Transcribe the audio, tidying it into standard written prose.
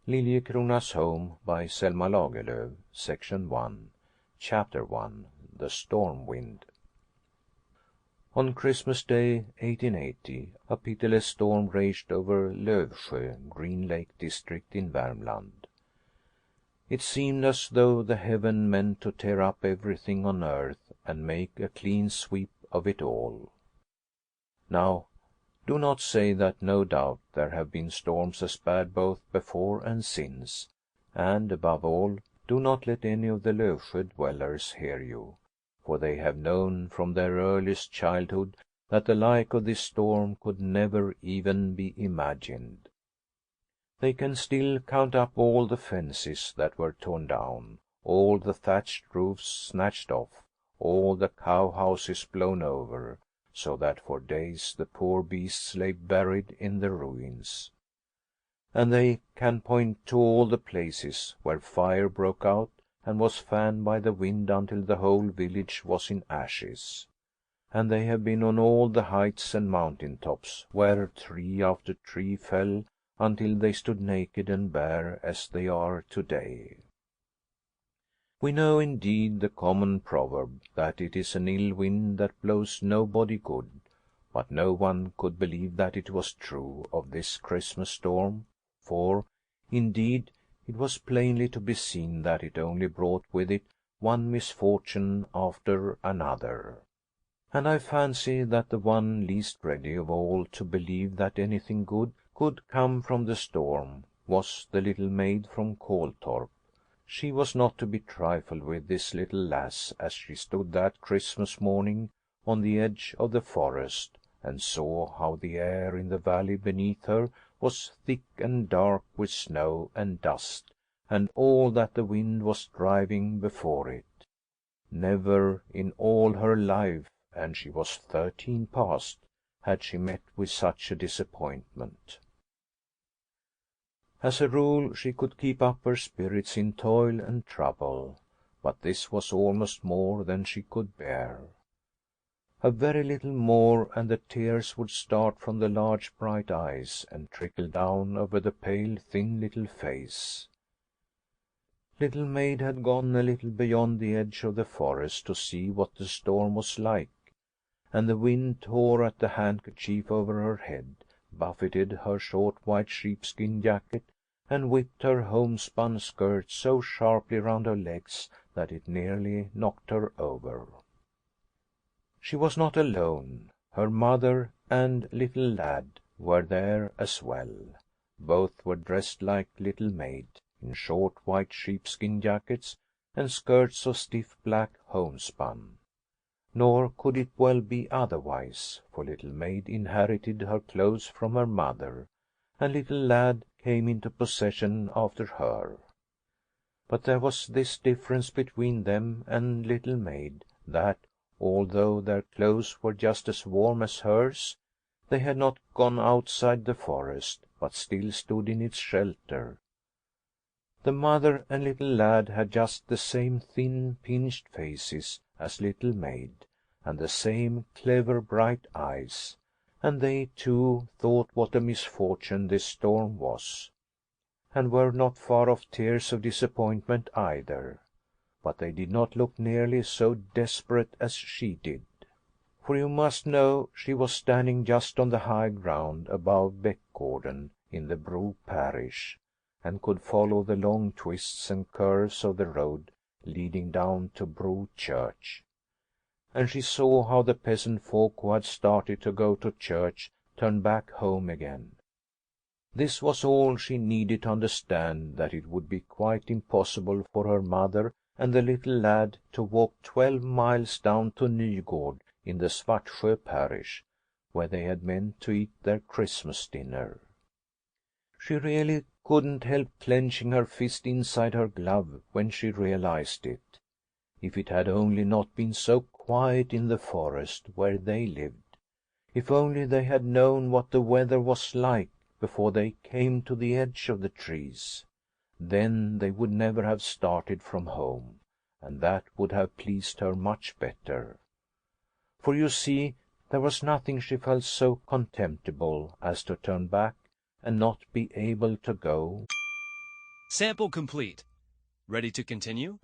Liliecrona's Home by Selma Lagerlöf, Section 1, Chapter 1, The Storm Wind. On Christmas Day, 1880, a pitiless storm raged over Lövsjö, Green Lake district in Värmland. It seemed as though the heaven meant to tear up everything on earth and make a clean sweep of it all. Now, do not say that no doubt there have been storms as bad both before and since, and above all, do not let any of the Lövsjö dwellers hear you, for they have known from their earliest childhood that the like of this storm could never even be imagined. They can still count up all the fences that were torn down, all the thatched roofs snatched off, all the cow houses blown over, so that for days the poor beasts lay buried in the ruins. And they can point to all the places where fire broke out and was fanned by the wind until the whole village was in ashes. And they have been on all the heights and mountain tops where tree after tree fell until they stood naked and bare as they are today. We know indeed the common proverb that it is an ill wind that blows nobody good, but no one could believe that it was true of this Christmas storm, for, indeed, it was plainly to be seen that it only brought with it one misfortune after another. And I fancy that the one least ready of all to believe that anything good could come from the storm was the little maid from Koltorp. She was not to be trifled with, this little lass, as she stood that Christmas morning on the edge of the forest and saw how the air in the valley beneath her was thick and dark with snow and dust and all that the wind was driving before it. Never in all her life, and she was 13 past, had she met with such a disappointment. As a rule, she could keep up her spirits in toil and trouble, but this was almost more than she could bear. A very little more and the tears would start from the large bright eyes and trickle down over the pale, thin little face. Little Maid had gone a little beyond the edge of the forest to see what the storm was like, and the wind tore at the handkerchief over her head, buffeted her short white sheepskin jacket, and whipped her homespun skirt so sharply round her legs that it nearly knocked her over. She was not alone. Her mother and little lad were there as well. Both were dressed like Little Maid, in short white sheepskin jackets and skirts of stiff black homespun. Nor could it well be otherwise, for Little Maid inherited her clothes from her mother, and little lad came into possession after her. But there was this difference between them and Little Maid, that, although their clothes were just as warm as hers, they had not gone outside the forest, but still stood in its shelter. The mother and little lad had just the same thin, pinched faces as Little Maid, and the same clever, bright eyes, and they, too, thought what a misfortune this storm was, and were not far off tears of disappointment either. But they did not look nearly so desperate as she did. For you must know she was standing just on the high ground above Beckgården in the Bro parish, and could follow the long twists and curves of the road leading down to Bro church. And she saw how the peasant folk who had started to go to church turned back home again. This was all she needed to understand, that it would be quite impossible for her mother and the little lad to walk 12 miles down to Nygård in the Svartsjö parish, where they had meant to eat their Christmas dinner. She really couldn't help clenching her fist inside her glove when she realized it. If it had only not been so quiet in the forest where they lived, if only they had known what the weather was like before they came to the edge of the trees, then they would never have started from home, and that would have pleased her much better. For you see, there was nothing she felt so contemptible as to turn back and not be able to go Sample complete. Ready to continue?